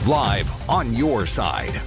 live on your side.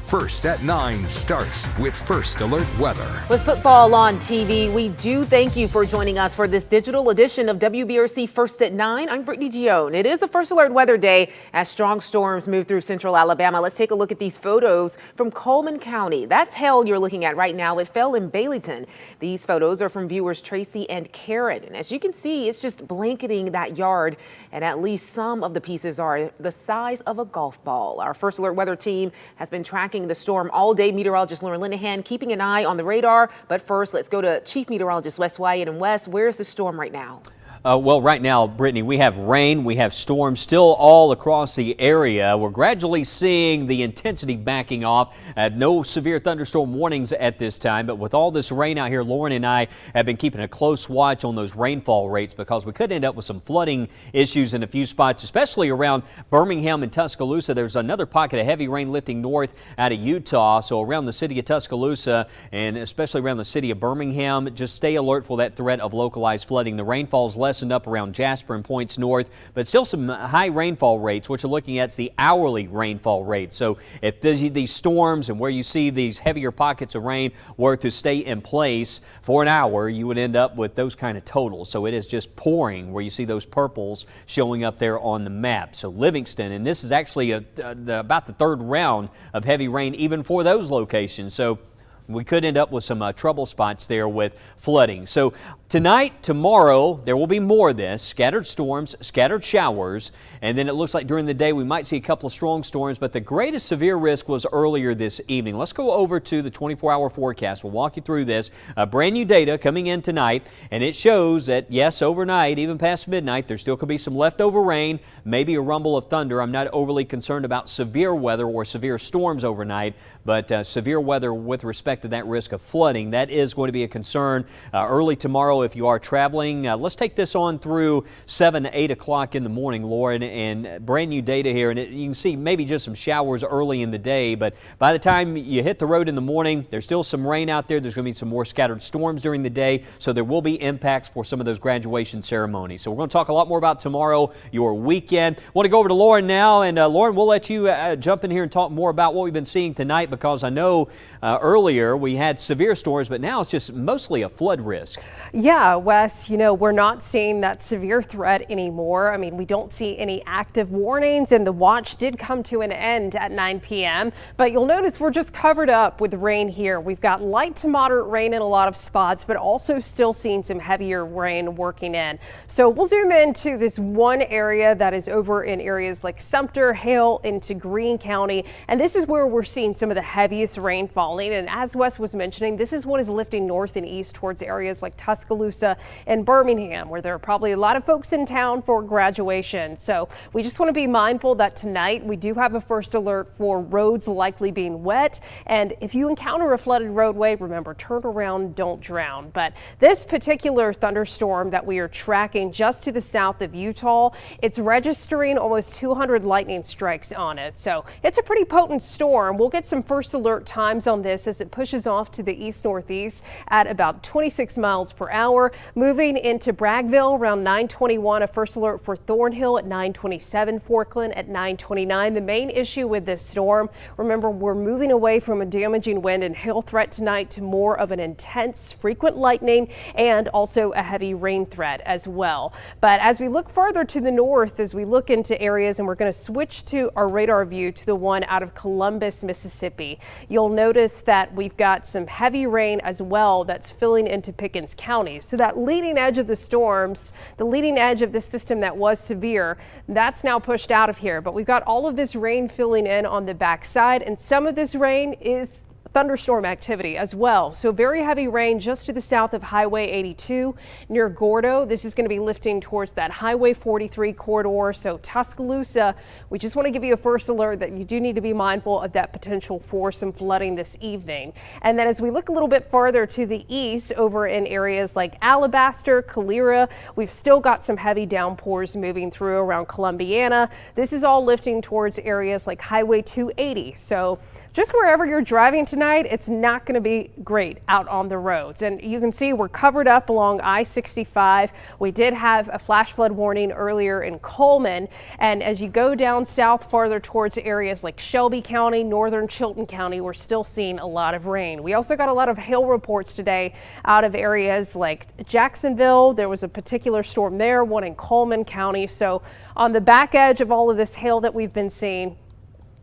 First at 9 starts with First Alert Weather. With football on TV, we do thank you for joining us for this digital edition of WBRC First at 9. I'm Brittany Gione. It is a First Alert Weather Day as strong storms move through central Alabama. Let's take a look at these photos from Coleman County. That's hail you're looking at right now. It fell in Baileyton. These photos are from viewers Tracy and Karen. And as you can see, it's just blanketing that yard. And at least some of the pieces are the size of a golf ball. Our First Alert Weather team has been tracking the storm all day. Meteorologist Lauren Linehan keeping an eye on the radar. But first, let's go to Chief Meteorologist Wes Wyatt. And Wes, where's the storm right now? Well, right now, Brittany, we have rain, we have storms still all across the area. We're gradually seeing the intensity backing off. No severe thunderstorm warnings at this time, but with all this rain out here, Lauren and I have been keeping a close watch on those rainfall rates because we could end up with some flooding issues in a few spots, especially around Birmingham and Tuscaloosa. There's another pocket of heavy rain lifting north out of Utah, so around the city of Tuscaloosa and especially around the city of Birmingham, just stay alert for that threat of localized flooding. The rainfall's lessened up around Jasper and points north, but still some high rainfall rates. What you're looking at is the hourly rainfall rate. So if these storms and where you see these heavier pockets of rain were to stay in place for an hour, you would end up with those kind of totals. So it is just pouring where you see those purples showing up there on the map. So Livingston, and this is actually about the third round of heavy rain even for those locations. So we could end up with some trouble spots there with flooding. So tonight, tomorrow, there will be more of this. Scattered storms, scattered showers, and then it looks like during the day we might see a couple of strong storms, but the greatest severe risk was earlier this evening. Let's go over to the 24-hour forecast. We'll walk you through this. Brand new data coming in tonight, and it shows that, yes, overnight, even past midnight, there still could be some leftover rain, maybe a rumble of thunder. I'm not overly concerned about severe weather or severe storms overnight, but severe weather with respect to that risk of flooding, that is going to be a concern early tomorrow if you are traveling. Let's take this on through 7 to 8 o'clock in the morning, Lauren, and brand new data here. And you can see maybe just some showers early in the day, but by the time you hit the road in the morning, there's still some rain out there. There's going to be some more scattered storms during the day, so there will be impacts for some of those graduation ceremonies. So we're going to talk a lot more about tomorrow, your weekend. I want to go over to Lauren now, and Lauren, we'll let you jump in here and talk more about what we've been seeing tonight, because I know earlier we had severe storms, but now it's just mostly a flood risk. Yeah, Wes, we're not seeing that severe threat anymore. I mean, we don't see any active warnings, and the watch did come to an end at 9 p.m. But you'll notice we're just covered up with rain here. We've got light to moderate rain in a lot of spots, but also still seeing some heavier rain working in. So we'll zoom into this one area that is over in areas like Sumter, Hale, into Greene County. And this is where we're seeing some of the heaviest rain falling. And as Wes was mentioning, this is what is lifting north and east towards areas like Tuscaloosa and Birmingham, where there are probably a lot of folks in town for graduation. So we just want to be mindful that tonight we do have a first alert for roads likely being wet. And if you encounter a flooded roadway, remember, turn around, don't drown. But this particular thunderstorm that we are tracking just to the south of Utah, it's registering almost 200 lightning strikes on it. So it's a pretty potent storm. We'll get some first alert times on this as it pushes off to the east-northeast at about 26 miles per hour. Moving into Braggville around 9:21, a first alert for Thornhill at 9:27, Forkland at 9:29. The main issue with this storm, remember, we're moving away from a damaging wind and hail threat tonight to more of an intense, frequent lightning and also a heavy rain threat as well. But as we look further to the north, as we look into areas, and we're going to switch to our radar view to the one out of Columbus, Mississippi, you'll notice that we've got some heavy rain as well that's filling into Pickens County. So that leading edge of the storms, the leading edge of this system that was severe, that's now pushed out of here. But we've got all of this rain filling in on the backside, and some of this rain is thunderstorm activity as well. So very heavy rain just to the south of Highway 82 near Gordo. This is going to be lifting towards that Highway 43 corridor. So Tuscaloosa, we just want to give you a first alert that you do need to be mindful of that potential for some flooding this evening. And then as we look a little bit farther to the east over in areas like Alabaster, Calera, we've still got some heavy downpours moving through around Columbiana. This is all lifting towards areas like Highway 280. So just wherever you're driving tonight, tonight, it's not going to be great out on the roads. And you can see we're covered up along I-65. We did have a flash flood warning earlier in Coleman. And as you go down south farther towards areas like Shelby County, northern Chilton County, we're still seeing a lot of rain. We also got a lot of hail reports today out of areas like Jacksonville. There was a particular storm there, one in Coleman County. So on the back edge of all of this hail that we've been seeing,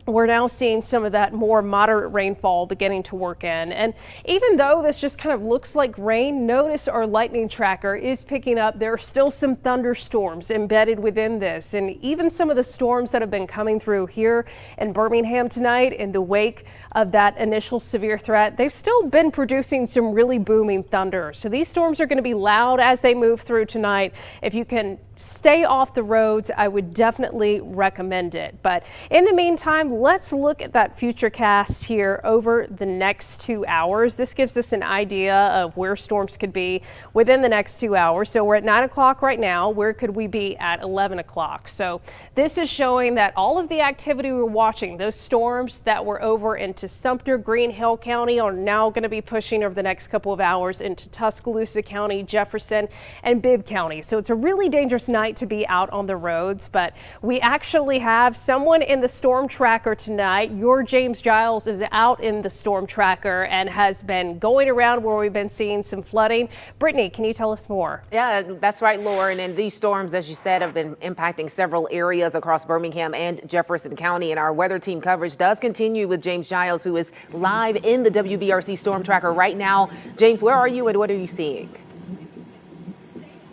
we're now seeing some of that more moderate rainfall beginning to work in. And even though this just kind of looks like rain, notice our lightning tracker is picking up. There are still some thunderstorms embedded within this. And even some of the storms that have been coming through here in Birmingham tonight in the wake of that initial severe threat, they've still been producing some really booming thunder. So these storms are going to be loud as they move through tonight. If you can stay off the roads, I would definitely recommend it. But in the meantime, let's look at that futurecast here over the next 2 hours. This gives us an idea of where storms could be within the next 2 hours. So we're at 9 o'clock right now. Where could we be at 11 o'clock? So this is showing that all of the activity we're watching, those storms that were over into Sumter, Green Hill County, are now going to be pushing over the next couple of hours into Tuscaloosa County, Jefferson, and Bibb County. So it's a really dangerous night to be out on the roads, but we actually have someone in the storm tracker tonight. Your James Giles is out in the storm tracker and has been going around where we've been seeing some flooding. Brittany, can you tell us more? Yeah, that's right, Lauren. And these storms, as you said, have been impacting several areas across Birmingham and Jefferson County. And our weather team coverage does continue with James Giles, who is live in the WBRC storm tracker right now. James, where are you and what are you seeing?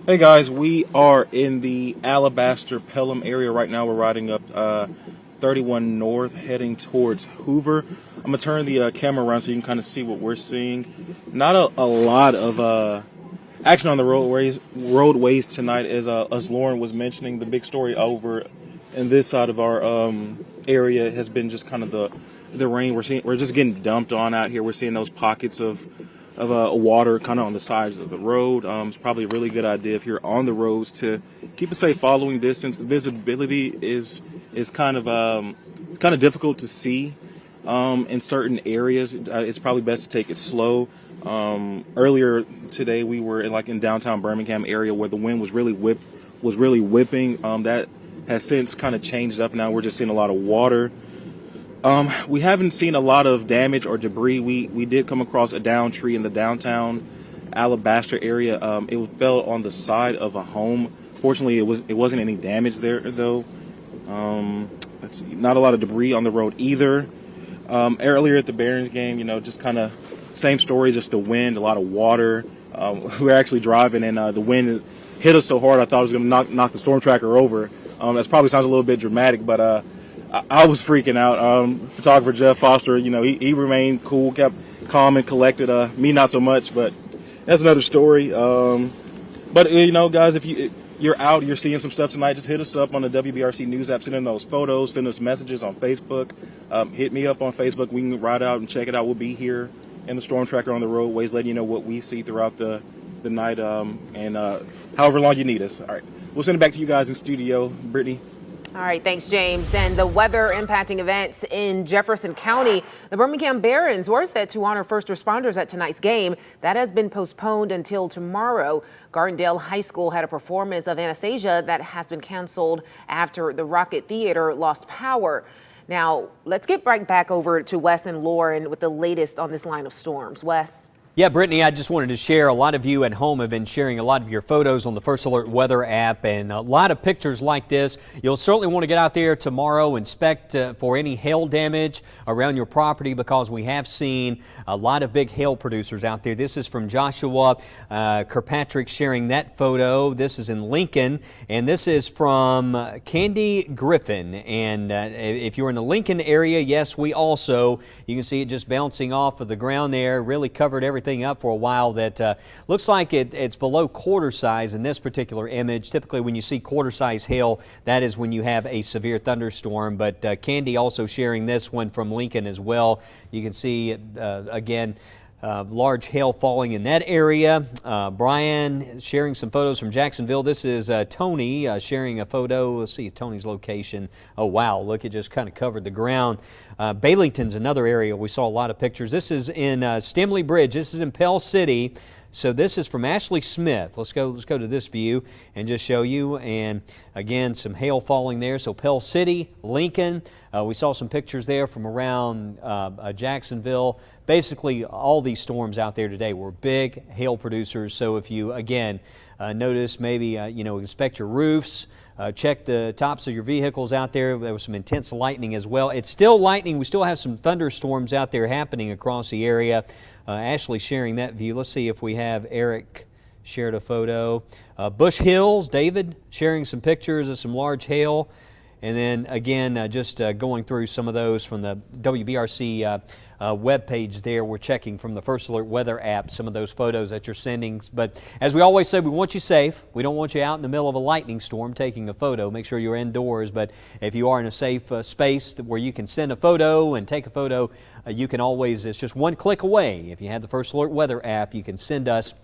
Hey guys, we are in the Alabaster Pelham area right now. We're riding up 31 North heading towards Hoover. I'm going to turn the camera around so you can kind of see what we're seeing. Not a lot of action on the roadways tonight, as Lauren was mentioning. The big story over in this side of our area has been just kind of the rain. We're just getting dumped on out here. We're seeing those pockets of water kind of on the sides of the road. It's probably a really good idea if you're on the roads to keep a safe following distance. The visibility is kind of difficult to see in certain areas. It's probably best to take it slow. Earlier today, we were in downtown Birmingham area where the wind was really whipping. That has since kind of changed up. Now we're just seeing a lot of water. We haven't seen a lot of damage or debris. We did come across a downed tree in the downtown Alabaster area. It fell on the side of a home. Fortunately, it wasn't any damage there though. Let's see, not a lot of debris on the road either. Earlier at the Barons game, just kind of same story, just the wind, a lot of water. We were actually driving and the wind hit us so hard I thought it was going to knock the storm tracker over. That probably sounds a little bit dramatic, but I was freaking out. Photographer Jeff Foster, he remained cool, kept calm and collected. Me, not so much, but that's another story. But guys, if you're out, you're seeing some stuff tonight, just hit us up on the WBRC News app. Send in those photos, send us messages on Facebook. Hit me up on Facebook. We can ride out and check it out. We'll be here in the storm tracker on the roadways, letting you know what we see throughout the night, and however long you need us. All right, we'll send it back to you guys in studio. Brittany. All right, thanks, James. And the weather impacting events in Jefferson County, the Birmingham Barons were set to honor first responders at tonight's game. That has been postponed until tomorrow. Gardendale High School had a performance of Anastasia that has been canceled after the Rocket Theater lost power. Now, let's get right back over to Wes and Lauren with the latest on this line of storms. Wes. Yeah, Brittany, I just wanted to share, a lot of you at home have been sharing a lot of your photos on the First Alert Weather app and a lot of pictures like this. You'll certainly want to get out there tomorrow, inspect for any hail damage around your property because we have seen a lot of big hail producers out there. This is from Joshua Kirkpatrick sharing that photo. This is in Lincoln, and this is from Candy Griffin. And if you're in the Lincoln area, yes, we also, you can see it just bouncing off of the ground there, really covered everything up for a while. That looks like it's below quarter size in this particular image. Typically when you see quarter size hail, that is when you have a severe thunderstorm. But Candy also sharing this one from Lincoln as well. You can see again Large hail falling in that area. Brian sharing some photos from Jacksonville. This is Tony sharing a photo. Let's see Tony's location. Oh, wow. Look, it just kind of covered the ground. Baileyton's another area we saw a lot of pictures. This is in Stimley Bridge. This is in Pell City. So this is from Ashley Smith. Let's go to this view and just show you. And again, some hail falling there. So Pell City, Lincoln. We saw some pictures there from around Jacksonville. Basically, all these storms out there today were big hail producers. So if you, again, notice maybe, inspect your roofs, check the tops of your vehicles out there. There was some intense lightning as well. It's still lightning. We still have some thunderstorms out there happening across the area. Ashley sharing that view. Let's see if we have Eric shared a photo. Bush Hills, David sharing some pictures of some large hail. And then again, just going through some of those from the WBRC web page there. We're checking from the First Alert Weather app some of those photos that you're sending. But as we always say, we want you safe. We don't want you out in the middle of a lightning storm taking a photo. Make sure you're indoors. But if you are in a safe space where you can send a photo and take a photo, you can always, it's just one click away. If you have the First Alert Weather app, you can send us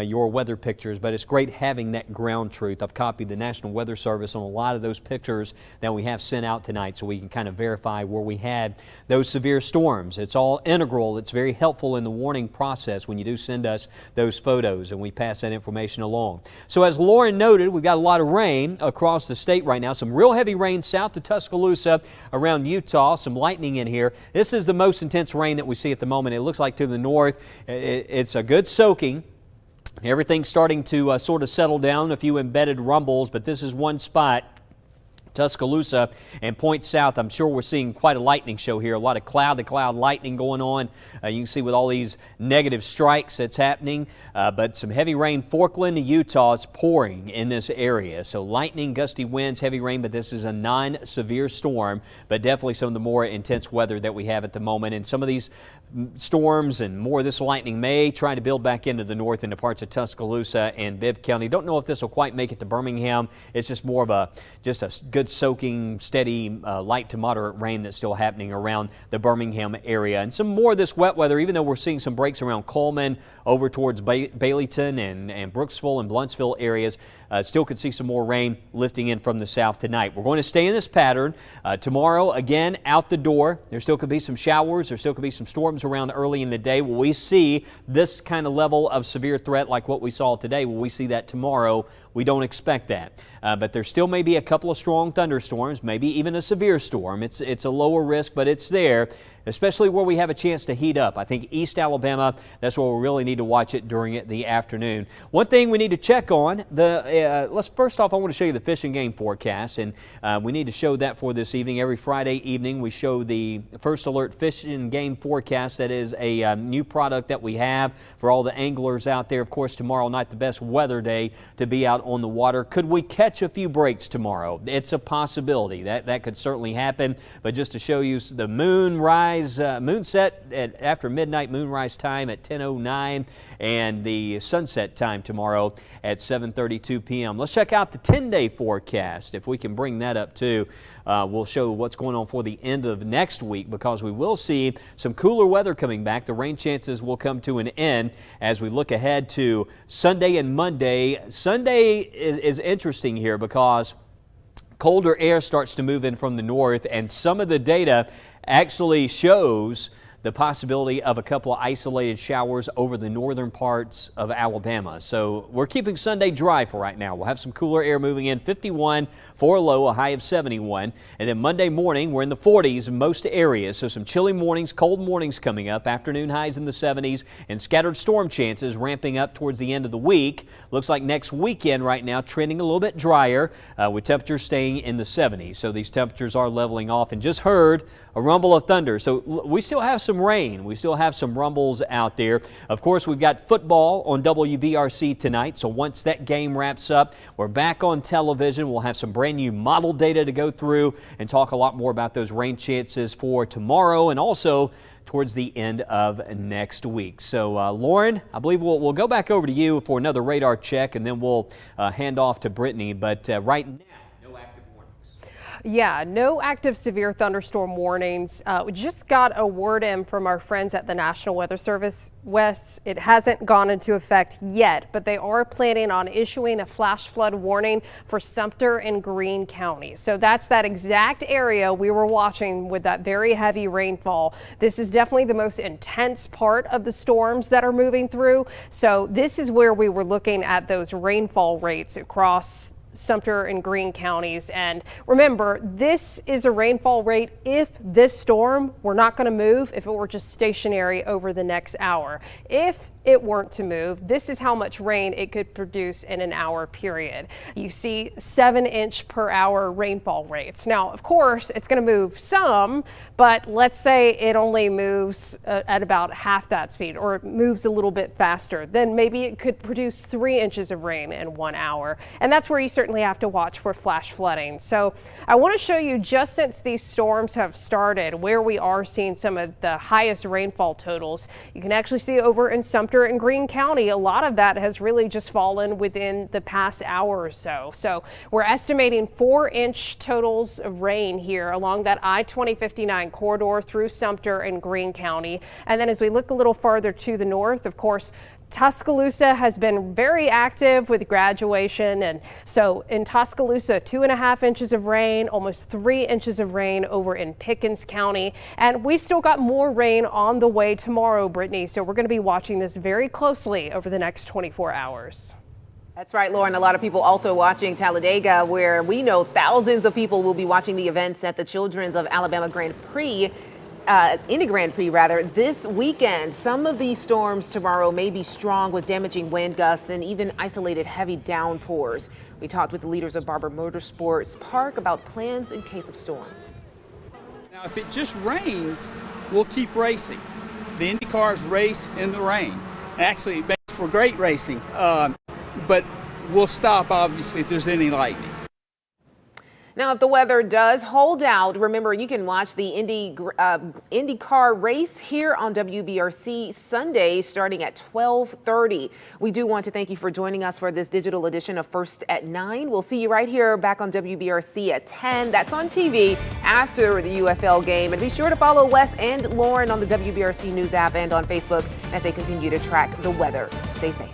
your weather pictures, but it's great having that ground truth. I've copied the National Weather Service on a lot of those pictures that we have sent out tonight so we can kind of verify where we had those severe storms. It's all integral. It's very helpful in the warning process when you do send us those photos, and we pass that information along. So as Lauren noted, we've got a lot of rain across the state right now. Some real heavy rain south to Tuscaloosa around Utah, some lightning in here. This is the most intense rain that we see at the moment. It looks like to the north, it's a good soaking. Everything's starting to sort of settle down, a few embedded rumbles, but this is one spot, Tuscaloosa and Point South. I'm sure we're seeing quite a lightning show here. A lot of cloud-to-cloud lightning going on. You can see with all these negative strikes that's happening. But some heavy rain. Forkland to Utah is pouring in this area. So lightning, gusty winds, heavy rain, but this is a non-severe storm. But definitely some of the more intense weather that we have at the moment. And some of these storms and more of this lightning may try to build back into the north into parts of Tuscaloosa and Bibb County. Don't know if this will quite make it to Birmingham. It's just more of a good soaking, steady, light to moderate rain that's still happening around the Birmingham area. And some more of this wet weather, even though we're seeing some breaks around Coleman over towards Baileyton and Brooksville and Bluntsville areas, still could see some more rain lifting in from the south tonight. We're going to stay in this pattern. Tomorrow, again, out the door. There still could be some showers. There still could be some storms around early in the day. Will we see this kind of level of severe threat like what we saw today? Will we see that tomorrow? We don't expect that. But there still may be a couple of strong thunderstorms, maybe even a severe storm. It's a lower risk, but it's there, especially where we have a chance to heat up. I think East Alabama, that's where we really need to watch it during the afternoon. One thing we need to check on, first off, I want to show you the fish and game forecast, and we need to show that for this evening. Every Friday evening, we show the First Alert Fish and Game Forecast. That is a new product that we have for all the anglers out there. Of course, tomorrow night, the best weather day to be out on the water. Could we catch a few breaks tomorrow? It's a possibility. That could certainly happen, but just to show you the moonset after midnight, moonrise time at 10:09, and the sunset time tomorrow at 7:32 p.m. Let's check out the 10-day forecast. If we can bring that up too, we'll show what's going on for the end of next week, because we will see some cooler weather coming back. The rain chances will come to an end as we look ahead to Sunday and Monday. Sunday is interesting here because colder air starts to move in from the north, and some of the data actually shows the possibility of a couple of isolated showers over the northern parts of Alabama. So we're keeping Sunday dry for right now. We'll have some cooler air moving in, 51 for a low, a high of 71. And then Monday morning, we're in the 40s in most areas. So some chilly mornings, cold mornings coming up, afternoon highs in the 70s, and scattered storm chances ramping up towards the end of the week. Looks like next weekend right now trending a little bit drier with temperatures staying in the 70s. So these temperatures are leveling off, and just heard a rumble of thunder. So we still have some rain. We still have some rumbles out there. Of course, we've got football on WBRC tonight. So once that game wraps up, we're back on television. We'll have some brand new model data to go through and talk a lot more about those rain chances for tomorrow and also towards the end of next week. So Lauren, I believe we'll go back over to you for another radar check, and then we'll hand off to Brittany. But right now, Yeah, no active severe thunderstorm warnings. We just got a word in from our friends at the National Weather Service. Wes, it hasn't gone into effect yet, but they are planning on issuing a flash flood warning for Sumter and Greene counties. So that's that exact area we were watching with that very heavy rainfall. This is definitely the most intense part of the storms that are moving through. So this is where we were looking at those rainfall rates across Sumter and Greene counties. And remember, this is a rainfall rate if this storm were not going to move, if it were just stationary over the next hour. If it weren't to move, this is how much rain it could produce in an hour period. You see 7-inch per hour rainfall rates. Now, of course, it's going to move some, but let's say it only moves at about half that speed, or it moves a little bit faster. Then maybe it could produce 3 inches of rain in 1 hour. And that's where you certainly have to watch for flash flooding. So I want to show you, just since these storms have started, where we are seeing some of the highest rainfall totals. You can actually see over in Sumter and Greene County, a lot of that has really just fallen within the past hour or so. So we're estimating 4-inch totals of rain here along that I-2059 corridor through Sumter and Greene County. And then as we look a little farther to the north, of course, Tuscaloosa has been very active with graduation, and so in Tuscaloosa, 2.5 inches of rain, almost 3 inches of rain over in Pickens County, and we've still got more rain on the way tomorrow, Brittany, so we're going to be watching this very closely over the next 24 hours. That's right, Lauren. A lot of people also watching Talladega, where we know thousands of people will be watching the events at the Children's of Alabama Grand Prix. Indy Grand Prix this weekend. Some of these storms tomorrow may be strong with damaging wind gusts and even isolated heavy downpours. We talked with the leaders of Barber Motorsports Park about plans in case of storms. Now, if it just rains, we'll keep racing. The Indy cars race in the rain. Actually, it makes for great racing, but we'll stop, obviously, if there's any lightning. Now, if the weather does hold out, remember you can watch the IndyCar race here on WBRC Sunday starting at 12:30. We do want to thank you for joining us for this digital edition of First at 9. We'll see you right here back on WBRC at 10. That's on TV after the UFL game. And be sure to follow Wes and Lauren on the WBRC News app and on Facebook as they continue to track the weather. Stay safe.